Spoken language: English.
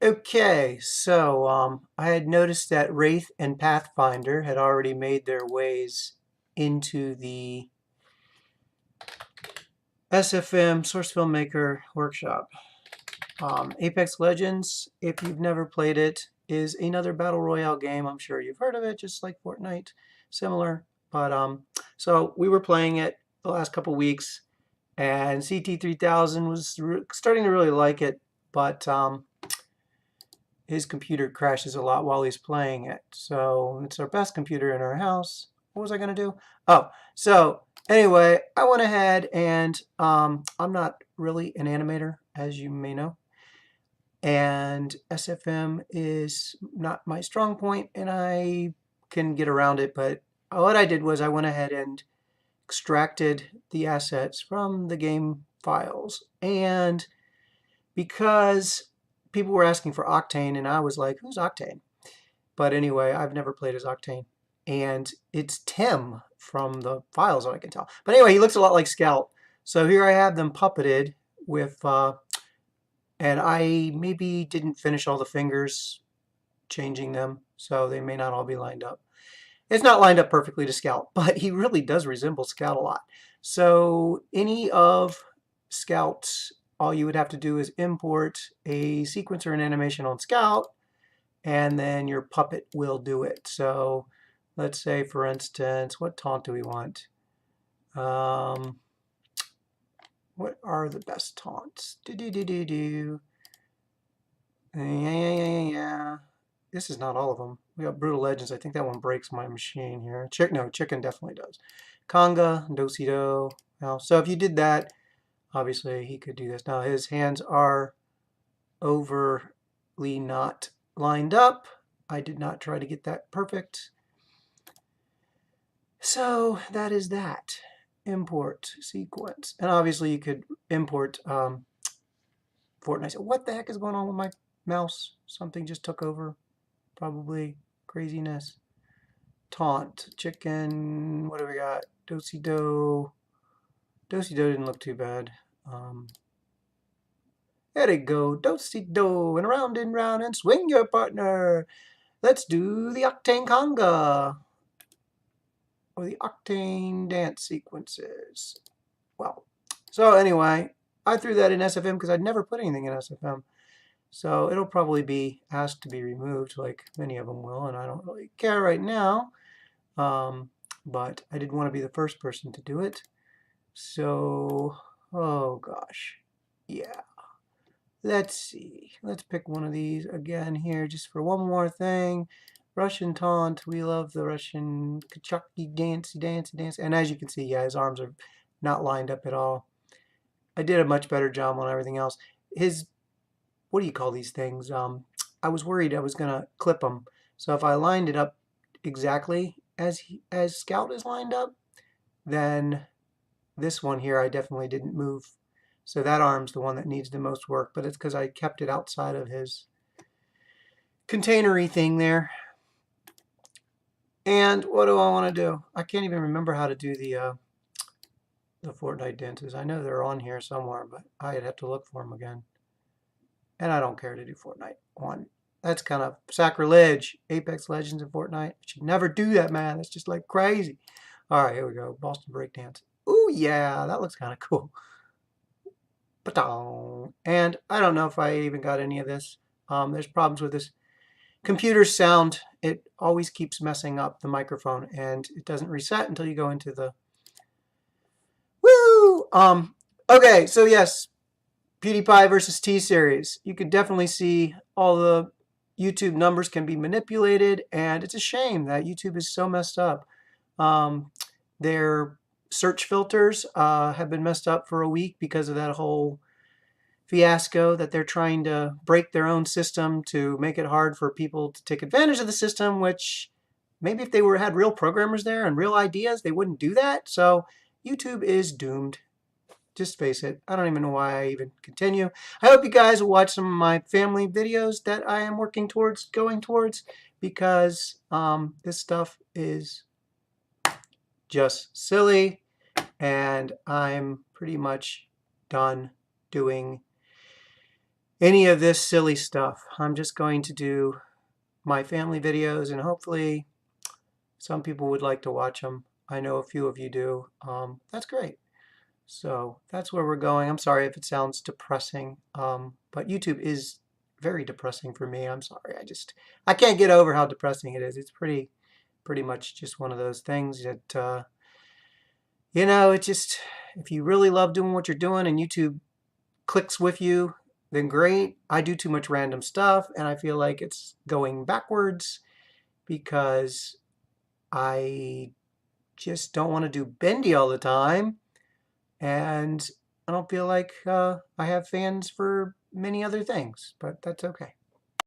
Okay, so I had noticed that Wraith and Pathfinder had already made their ways into the SFM Source Filmmaker Workshop. Apex Legends, if you've never played it, is another battle royale game. I'm sure you've heard of it, just like Fortnite, similar. But so we were playing it the last couple weeks, and CT3000 was starting to really like it, but his computer crashes a lot while he's playing it. So it's our best computer in our house. What was I going to do? Oh, so anyway, I went ahead and I'm not really an animator, as you may know. And SFM is not my strong point, and I can get around it. But what I did was I went ahead and extracted the assets from the game files. And because people were asking for Octane, and I was like, who's Octane? But anyway, I've never played as Octane. And it's Tim from the files that I can tell. But anyway, he looks a lot like Scout. So here I have them puppeted with, and I maybe didn't finish all the fingers changing them, so they may not all be lined up. It's not lined up perfectly to Scout, but he really does resemble Scout a lot. So any of Scout's, all you would have to do is import a sequence or an animation on Scout, and then your puppet will do it. So let's say, for instance, what taunt do we want? What are the best taunts? Do. Yeah. This is not all of them. We got Brutal Legends. I think that one breaks my machine here. No, Chicken definitely does. Conga, Dosido. Now, so if you did that, obviously he could do this. Now his hands are overly not lined up. I did not try to get that perfect. So that is that. Import sequence. And obviously you could import Fortnite. So what the heck is going on with my mouse? Something just took over. Probably craziness. Taunt. Chicken. What do we got? Dosido. Dosido didn't look too bad. There we go. Dosido. And round and swing your partner. Let's do the Octane Conga. Or the Octane dance sequences. Well, so anyway, I threw that in SFM because I'd never put anything in SFM. So it'll probably be asked to be removed, like many of them will, and I don't really care right now. But I did want to be the first person to do it. So, oh gosh, yeah. Let's see. Let's pick one of these again here just for one more thing. Russian taunt. We love the Russian kachaki dance. And as you can see, yeah, his arms are not lined up at all. I did a much better job on everything else. His, what do you call these things? I was worried I was going to clip them. So if I lined it up exactly as Scout is lined up, then this one here I definitely didn't move. So that arm's the one that needs the most work, but it's because I kept it outside of his containery thing there. And what do I want to do? I can't even remember how to do the Fortnite dances. I know they're on here somewhere, but I'd have to look for them again. And I don't care to do Fortnite 1. That's kind of sacrilege. Apex Legends and Fortnite. I should never do that, man. That's just like crazy. All right, here we go. Boston breakdance. Ooh, yeah, that looks kind of cool. And I don't know if I even got any of this. There's problems with this computer sound. It always keeps messing up the microphone, and it doesn't reset until you go into the woo. Okay, so yes, PewDiePie versus T-Series. You can definitely see all the YouTube numbers can be manipulated, and it's a shame that YouTube is so messed up. Their search filters have been messed up for a week because of that whole fiasco that they're trying to break their own system to make it hard for people to take advantage of the system, which maybe if they had real programmers there and real ideas, they wouldn't do that. So YouTube is doomed. Just face it. I don't even know why I even continue. I hope you guys will watch some of my family videos that I am working towards, going towards, because this stuff is just silly, and I'm pretty much done doing any of this silly stuff. I'm just going to do my family videos, and hopefully some people would like to watch them. I know a few of you do. That's great. So that's where we're going. I'm sorry if it sounds depressing, but YouTube is very depressing for me. I'm sorry. I can't get over how depressing it is. It's pretty much just one of those things that, it just, if you really love doing what you're doing and YouTube clicks with you, then great. I do too much random stuff and I feel like it's going backwards because I just don't want to do bendy all the time. And I don't feel like I have fans for many other things, but that's okay.